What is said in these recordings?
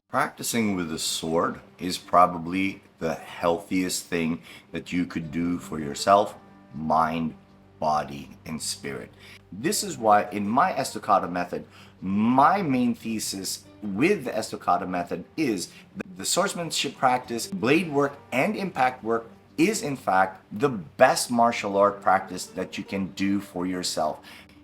Practicing with a sword is probably the healthiest thing that you could do for yourself, mind, body, and spirit. This is why in my estocada method, my main thesis with the estocada method is the swordsmanship practice, blade work, and impact work is in fact the best martial art practice that you can do for yourself.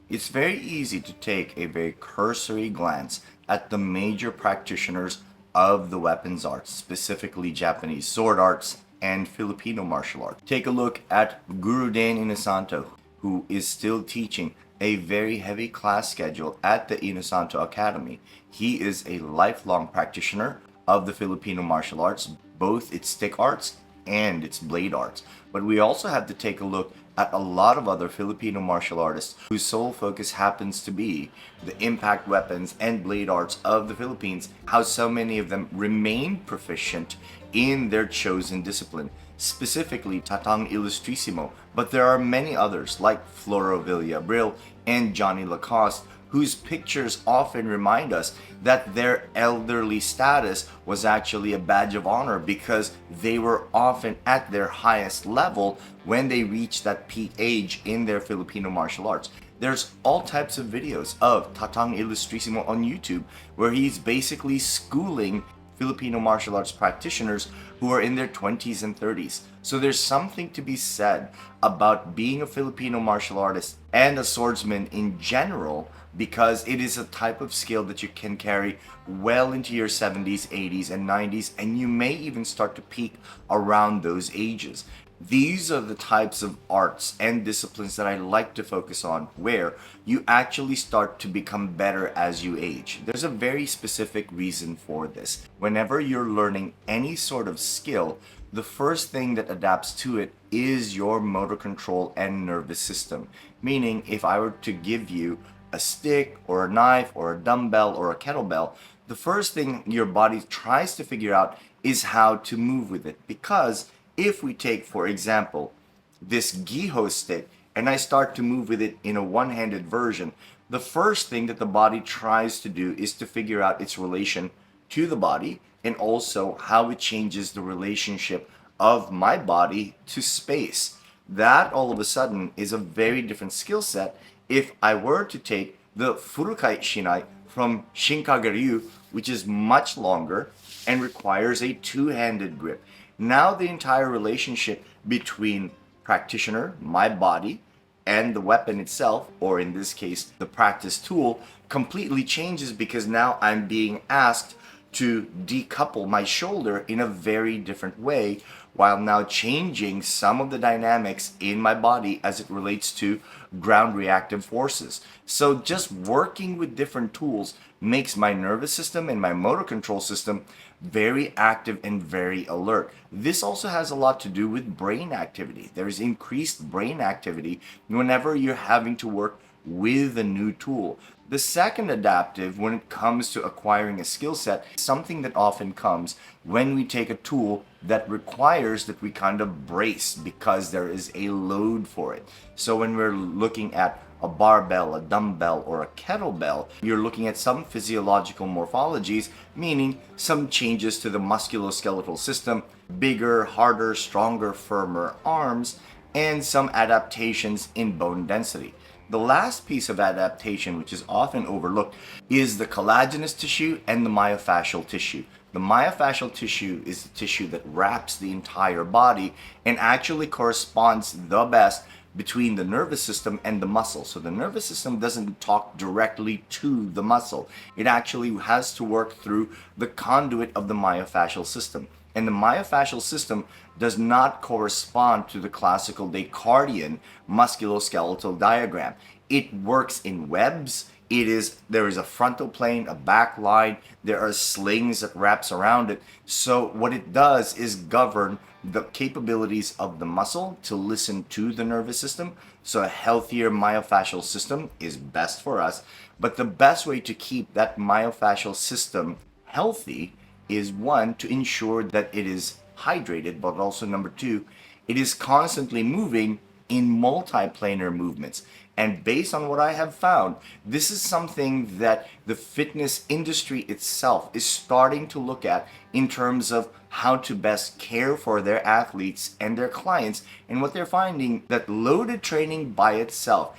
It's very easy to take a very cursory glance at the major practitioners of the weapons arts, specifically Japanese sword arts and Filipino martial arts. Take a look at Guru Dan Inosanto, who is still teaching a very heavy class schedule at the Inosanto Academy. He is a lifelong practitioner of the Filipino martial arts, both its stick arts and its blade arts. But we also have to take a look at a lot of other Filipino martial artists whose sole focus happens to be the impact weapons and blade arts of the Philippines, how so many of them remain proficient in their chosen discipline, specifically Tatang Illustrissimo. But there are many others like Floro Villabril and Johnny Lacoste, whose pictures often remind us that their elderly status was actually a badge of honor because they were often at their highest level when they reached that peak age in their Filipino martial arts. There's all types of videos of Tatang Illustrissimo on YouTube where he's basically schooling Filipino martial arts practitioners who are in their 20s and 30s. So there's something to be said about being a Filipino martial artist and a swordsman in general, because it is a type of skill that you can carry well into your 70s, 80s, and 90s, and you may even start to peak around those ages. These are the types of arts and disciplines that I like to focus on, where you actually start to become better as you age. There's a very specific reason for this. Whenever you're learning any sort of skill, the first thing that adapts to it is your motor control and nervous system. Meaning, if I were to give you a stick or a knife or a dumbbell or a kettlebell, the first thing your body tries to figure out is how to move with it. Because if we take, for example, this Giho stick and I start to move with it in a one-handed version, the first thing that the body tries to do is to figure out its relation to the body and also how it changes the relationship of my body to space. That all of a sudden is a very different skill set if I were to take the Furukai Shinai from Shinkageryu, which is much longer and requires a two-handed grip. Now the entire relationship between practitioner, my body, and the weapon itself, or in this case, the practice tool, completely changes because now I'm being asked to decouple my shoulder in a very different way, while now changing some of the dynamics in my body as it relates to ground reactive forces. So just working with different tools makes my nervous system and my motor control system very active and very alert. This also has a lot to do with brain activity. There's increased brain activity whenever you're having to work with a new tool. The second adaptive when it comes to acquiring a skill set, something that often comes when we take a tool that requires that we kind of brace because there is a load for it. So when we're looking at a barbell, a dumbbell, or a kettlebell, you're looking at some physiological morphologies, meaning some changes to the musculoskeletal system, bigger, harder, stronger, firmer arms, and some adaptations in bone density. The last piece of adaptation, which is often overlooked, is the collagenous tissue and the myofascial tissue. The myofascial tissue is the tissue that wraps the entire body and actually corresponds the best between the nervous system and the muscle. So the nervous system doesn't talk directly to the muscle. It actually has to work through the conduit of the myofascial system. And the myofascial system does not correspond to the classical Descartesian musculoskeletal diagram. It works in webs. There is a frontal plane, a back line, there are slings that wraps around it. So what it does is govern the capabilities of the muscle to listen to the nervous system. So a healthier myofascial system is best for us. But the best way to keep that myofascial system healthy is, one, to ensure that it is hydrated, but also number two, it is constantly moving in multiplanar movements. And based on what I have found, this is something that the fitness industry itself is starting to look at in terms of how to best care for their athletes and their clients. And what they're finding, that loaded training by itself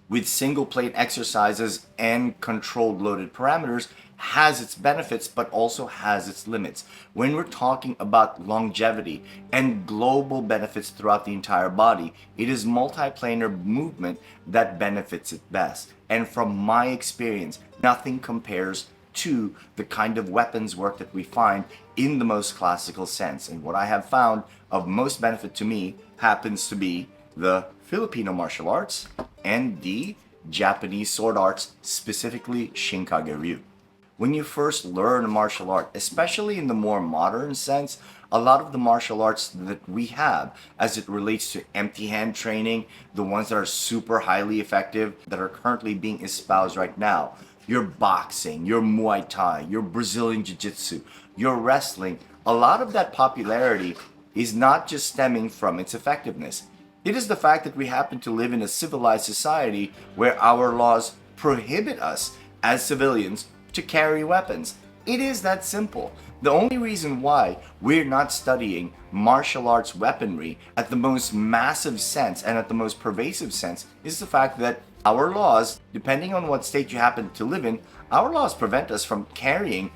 with single plate exercises and controlled loaded parameters has its benefits, but also has its limits. When we're talking about longevity and global benefits throughout the entire body, it is multiplanar movement that benefits it best. And from my experience, nothing compares to the kind of weapons work that we find in the most classical sense. And what I have found of most benefit to me happens to be the Filipino martial arts and the Japanese sword arts, specifically Shinkage-ryu. When you first learn a martial art, especially in the more modern sense, a lot of the martial arts that we have as it relates to empty hand training, the ones that are super highly effective, that are currently being espoused right now, your boxing, your Muay Thai, your Brazilian Jiu-Jitsu, your wrestling, a lot of that popularity is not just stemming from its effectiveness. It is the fact that we happen to live in a civilized society where our laws prohibit us as civilians to carry weapons. It is that simple. The only reason why we're not studying martial arts weaponry at the most massive sense and at the most pervasive sense is the fact that our laws, depending on what state you happen to live in, our laws prevent us from carrying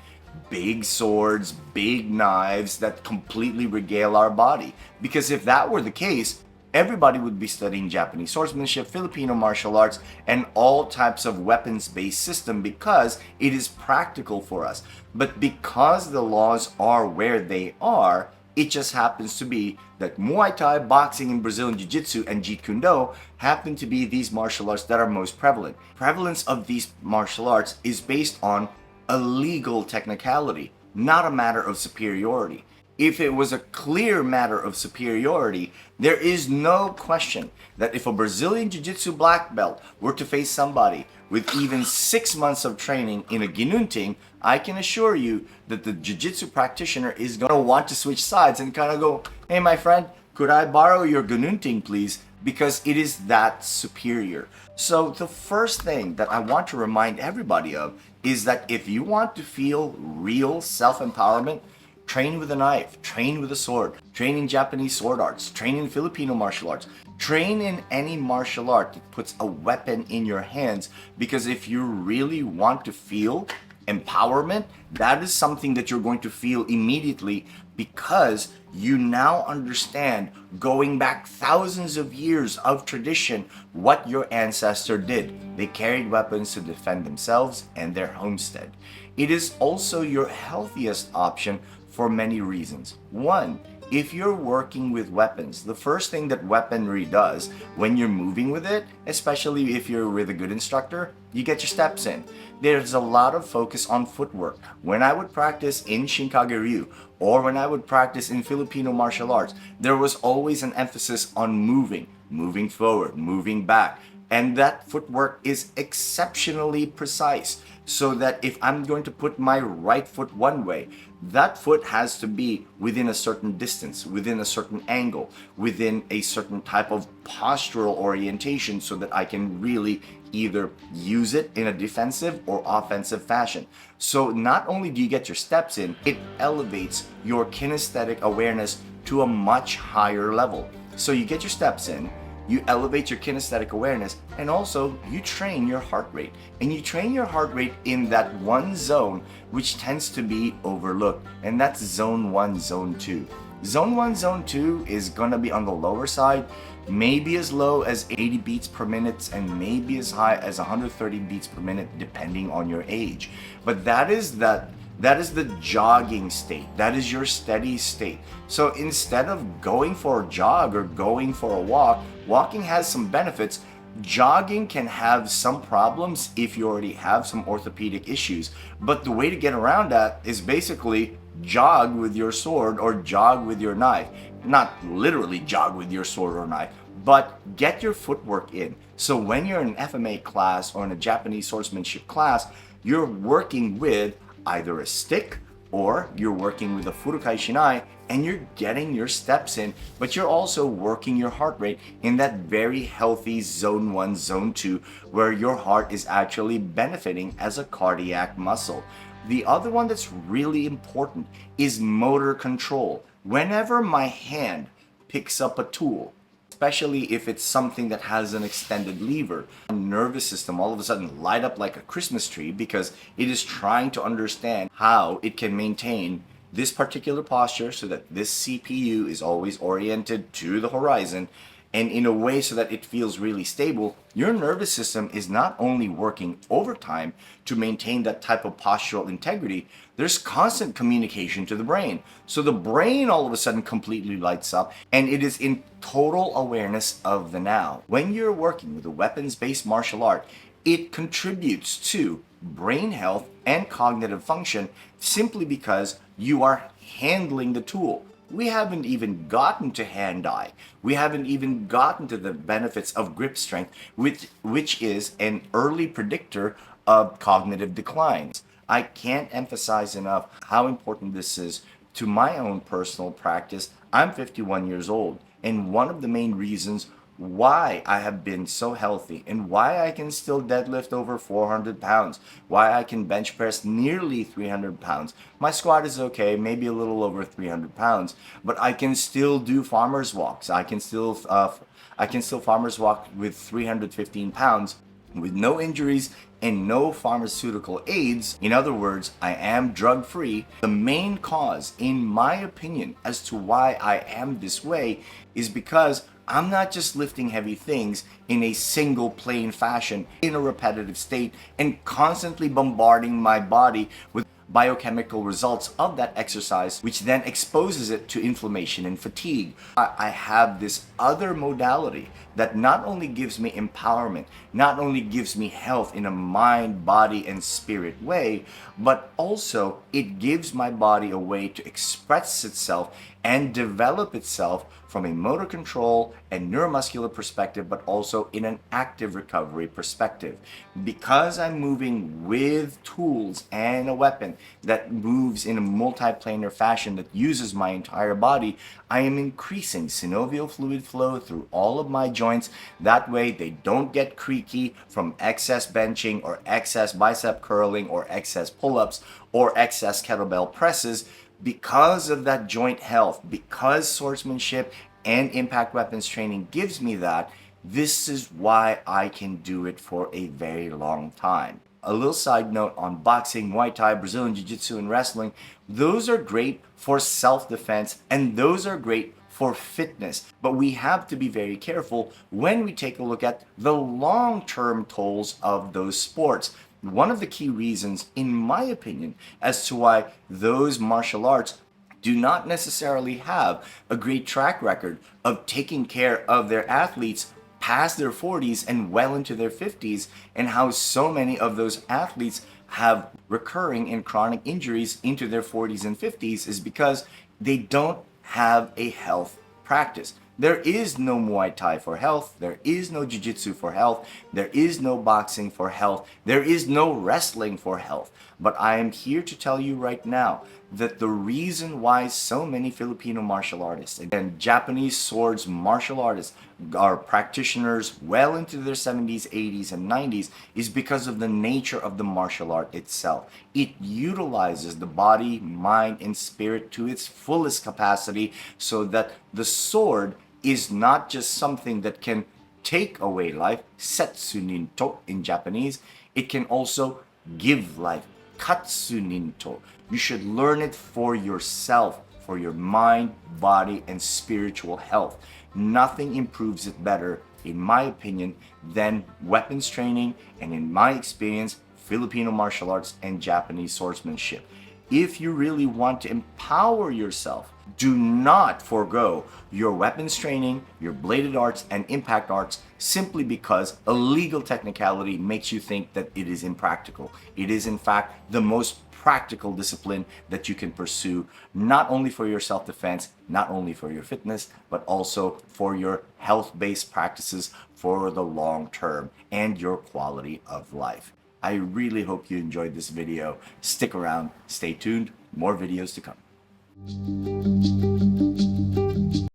big swords, big knives that completely regale our body. Because if that were the case, everybody would be studying Japanese swordsmanship, Filipino martial arts, and all types of weapons-based system because it is practical for us. But because the laws are where they are, it just happens to be that Muay Thai, boxing, and Brazilian Jiu-Jitsu and Jeet Kune Do happen to be these martial arts that are most prevalent. Prevalence of these martial arts is based on a legal technicality, not a matter of superiority. If it was a clear matter of superiority, there is no question that if a Brazilian Jiu-Jitsu black belt were to face somebody with even 6 months of training in a ginunting, I can assure you that the Jiu-Jitsu practitioner is going to want to switch sides and kind of go, hey my friend, could I borrow your ginunting please? Because it is that superior. So the first thing that I want to remind everybody of is that if you want to feel real self-empowerment, train with a knife, train with a sword, train in Japanese sword arts, train in Filipino martial arts, train in any martial art that puts a weapon in your hands, because if you really want to feel empowerment, that is something that you're going to feel immediately because you now understand, going back thousands of years of tradition, what your ancestor did. They carried weapons to defend themselves and their homestead. It is also your healthiest option for many reasons. One, if you're working with weapons, the first thing that weaponry does when you're moving with it, especially if you're with a good instructor, you get your steps in. There's a lot of focus on footwork. When I would practice in Shinkage-ryu or when I would practice in Filipino martial arts, there was always an emphasis on moving forward, moving back. And that footwork is exceptionally precise, so that if I'm going to put my right foot one way, that foot has to be within a certain distance, within a certain angle, within a certain type of postural orientation, so that I can really either use it in a defensive or offensive fashion. So not only do you get your steps in, it elevates your kinesthetic awareness to a much higher level. So you get your steps in, you elevate your kinesthetic awareness, and also you train your heart rate. And you train your heart rate in that one zone which tends to be overlooked, and that's zone 1, zone 2. Zone 1, zone 2 is gonna be on the lower side, maybe as low as 80 beats per minute and maybe as high as 130 beats per minute depending on your age. But that is the jogging state. That is your steady state. So instead of going for a jog or going for a walk, walking has some benefits. Jogging can have some problems if you already have some orthopedic issues. But the way to get around that is basically jog with your sword or jog with your knife. not literally jog with your sword or knife, but get your footwork in. So when you're in an FMA class or in a Japanese swordsmanship class, you're working with either a stick or you're working with a furukai shinai and you're getting your steps in, but you're also working your heart rate in that very healthy zone 1, zone 2, where your heart is actually benefiting as a cardiac muscle. The other one that's really important is motor control. Whenever my hand picks up a tool, especially if it's something that has an extended lever, the nervous system all of a sudden light up like a Christmas tree because it is trying to understand how it can maintain this particular posture so that this CPU is always oriented to the horizon and in a way so that it feels really stable. Your nervous system is not only working overtime to maintain that type of postural integrity, there's constant communication to the brain. So the brain all of a sudden completely lights up and it is in total awareness of the now. When you're working with a weapons-based martial art, it contributes to brain health and cognitive function simply because you are handling the tool. We haven't even gotten to hand-eye. We haven't even gotten to the benefits of grip strength, which is an early predictor of cognitive declines. I can't emphasize enough how important this is to my own personal practice. I'm 51 years old, and one of the main reasons why I have been so healthy and why I can still deadlift over 400 pounds, why I can bench press nearly 300 pounds. My squat is okay, maybe a little over 300 pounds, but I can still do farmer's walks. I can still farmer's walk with 315 pounds with no injuries and no pharmaceutical aids. In other words, I am drug free. The main cause, in my opinion, as to why I am this way is because I'm not just lifting heavy things in a single plain fashion in a repetitive state and constantly bombarding my body with biochemical results of that exercise, which then exposes it to inflammation and fatigue. I have this other modality that not only gives me empowerment, not only gives me health in a mind, body, and spirit way, but also it gives my body a way to express itself and develop itself from a motor control and neuromuscular perspective, but also in an active recovery perspective. Because I'm moving with tools and a weapon that moves in a multiplanar fashion that uses my entire body, I am increasing synovial fluid flow through all of my joints. That way they don't get creaky from excess benching or excess bicep curling or excess pull-ups or excess kettlebell presses. Because of that joint health, because swordsmanship and impact weapons training gives me that, this is why I can do it for a very long time. A little side note on boxing, Muay Thai, Brazilian Jiu-Jitsu, and wrestling. Those are great for self-defense and those are great for fitness. But we have to be very careful when we take a look at the long-term tolls of those sports. One of the key reasons, in my opinion, as to why those martial arts do not necessarily have a great track record of taking care of their athletes past their 40s and well into their 50s, and how so many of those athletes have recurring and chronic injuries into their 40s and 50s is because they don't have a health practice. There is no Muay Thai for health. There is no Jiu-Jitsu for health. There is no boxing for health. There is no wrestling for health. But I am here to tell you right now that the reason why so many Filipino martial artists and Japanese swords martial artists are practitioners well into their 70s, 80s, and 90s is because of the nature of the martial art itself. It utilizes the body, mind, and spirit to its fullest capacity so that the sword is not just something that can take away life, setsuninto in Japanese. It can also give life, katsuninto. You should learn it for yourself, for your mind, body, and spiritual health. Nothing improves it better, in my opinion, than weapons training and, in my experience, Filipino martial arts and Japanese swordsmanship. If you really want to empower yourself, do not forego your weapons training, your bladed arts, and impact arts simply because a legal technicality makes you think that it is impractical. It is in fact the most practical discipline that you can pursue not only for your self-defense, not only for your fitness, but also for your health-based practices for the long term and your quality of life. I really hope you enjoyed this video. Stick around, stay tuned, more videos to come.